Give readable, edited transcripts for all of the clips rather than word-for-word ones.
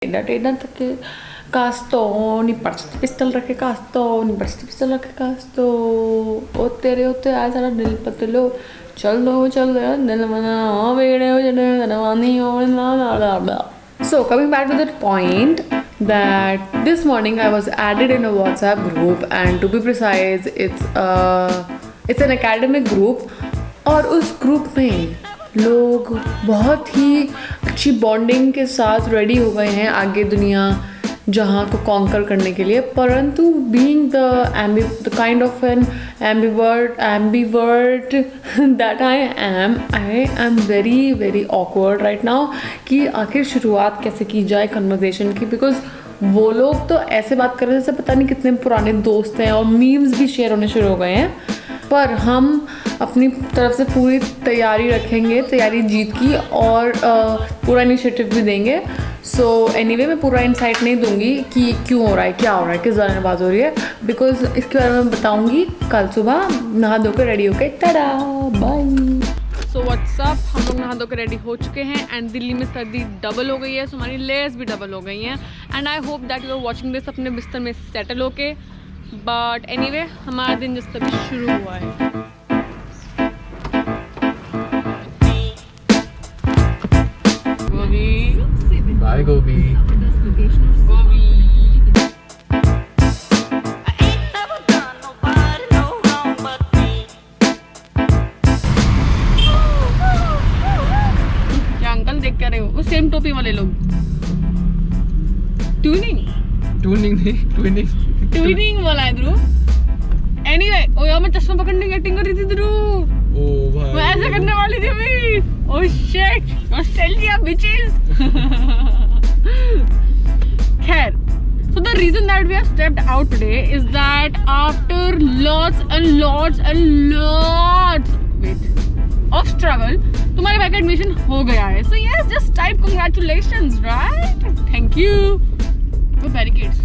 Perché casto, ni parti pistol रखे casto, ni parti pistol रखे casto, ओ तेरे आ सारा दिल पतलो, चलो दिल मना ओ बेड़े हो चलो नवानी हो ना. So coming back to that point that this morning I was added in a WhatsApp group and to be precise it's an academic group और उस ग्रुप में लोग बहुत ही अच्छी बॉन्डिंग के साथ रेडी हो गए हैं आगे दुनिया जहाँ को कॉन्कर करने के लिए. परंतु being the kind of an ambivert that I am very very awkward right now कि आखिर शुरुआत कैसे की जाए कन्वर्सेशन की. बिकॉज वो लोग तो ऐसे बात कर रहे हैं जैसे पता नहीं कितने पुराने दोस्त हैं और मीम्स भी शेयर होने शुरू हो गए हैं. पर हम अपनी तरफ से पूरी तैयारी रखेंगे, तैयारी जीत की, और पूरा इनिशिएटिव भी देंगे. सो एनीवे मैं पूरा इंसाइट नहीं दूंगी कि क्यों हो रहा है, क्या हो रहा है, किस बारे में बात हो रही है, बिकॉज इसके बारे में बताऊंगी कल सुबह नहा धो कर रेडी होके. Tata bye. सो व्हाट्सअप, हम लोग नहा धो कर रेडी हो चुके हैं एंड दिल्ली में सर्दी डबल हो गई है, सो हमारी लेयर्स भी डबल हो गई हैं. And I hope that you are watching this अपने बिस्तर में सेटल होके. बट एनीवे हमारा दिन जिस तभी शुरू हुआ है. Bye, Gobi. क्या अंकल देख कर रहे हो? वो सेम टोपी वाले लोग. ट्यूनिंग वाला है ध्रुव. एनीवे ओ यार मैं चश्मा पकड़ने की एक्टिंग कर रही थी ध्रुव. ओ भाई मैं ऐसे करने वाली थी अभी. Oh shit, Australia bitches. खैर, so the reason that we have stepped out today is that after lots of struggle तुम्हारे बैक एडमिशन हो गया है. So yes, just type congratulations, right? Thank you. वो barricades.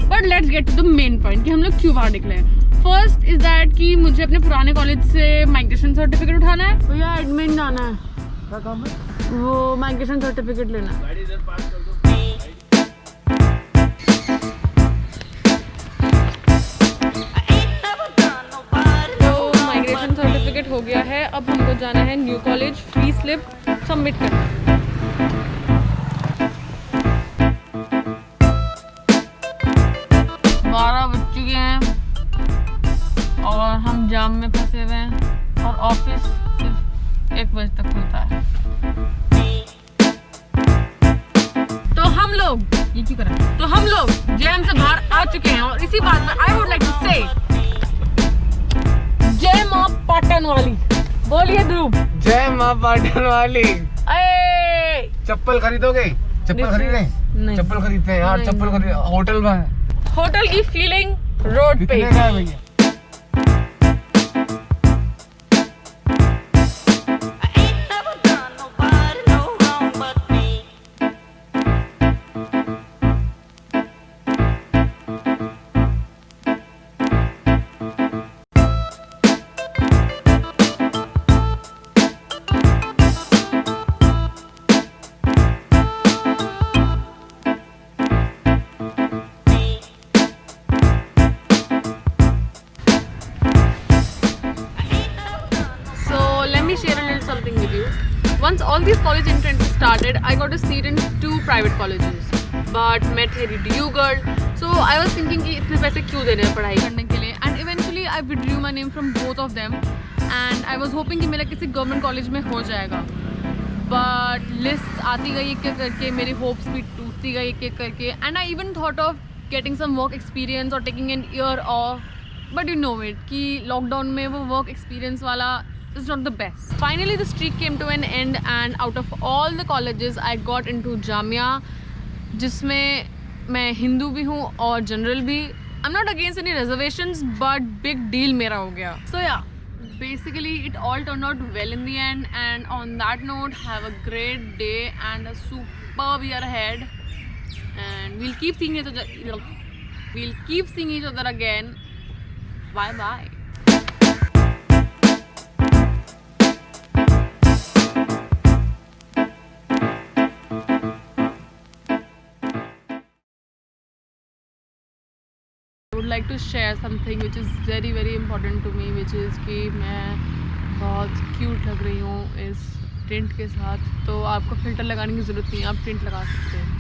But let's get to the main point कि हम लोग क्यों बाहर निकले हैं. फर्स्ट इज दैट कि मुझे अपने पुराने कॉलेज से माइग्रेशन सर्टिफिकेट उठाना है. भैया एडमिन जाना है. क्या काम है? वो माइग्रेशन सर्टिफिकेट लेना है. गाड़ी इधर पार्क कर दो. तो माइग्रेशन सर्टिफिकेट हो गया है. अब हमको जाना है new college free slip submit करना. और हम जाम में फंसे हुए हैं और ऑफिस सिर्फ 1 बजे तक खुलता है. तो हम लोग ये क्यों करें? तो हम लोग जैम से बाहर आ चुके हैं और इसी बात में आई वुड लाइक टू से जय मां पाटन वाली. बोलिए ध्रुव. जय मां पाटन वाली. अरे चप्पल खरीदोगे? चप्पल खरीद रहे हैं? चप्पल खरीदते हैं यार. चप्पल खरीद. होटल में, होटल की फीलिंग रोड पे. कितने का है भैया? Once all these college entrances started, I got a seat in 2 private colleges, but met a DU girl. So I was thinking कि इतने पैसे क्यों देने हैं पढ़ाई करने के लिए. And eventually I withdrew my name from both of them, and I was hoping कि मेरा किसी गवर्नमेंट कॉलेज में हो जाएगा. But लिस्ट आती गई एक एक करके, मेरी होप्स भी टूटती गई एक एक करके. And I even thought of getting some work experience or taking an year off, but you know it कि लॉकडाउन में वो work experience वाला is not the best. Finally the streak came to an end and out of all the colleges I got into Jamia, जिसमें मैं हिंदू भी हूँ और general भी. I'm not against any reservations but big deal मेरा हो गया. So yeah, basically it all turned out well in the end, and on that note have a great day and a superb year ahead, and we'll keep seeing each other again. Bye bye. Would like to share something which is very very important to me, which is कि मैं बहुत cute लग रही हूँ इस tint के साथ। तो आपको फ़िल्टर लगाने की ज़रूरत नहीं है, आप टिंट लगा सकते हैं।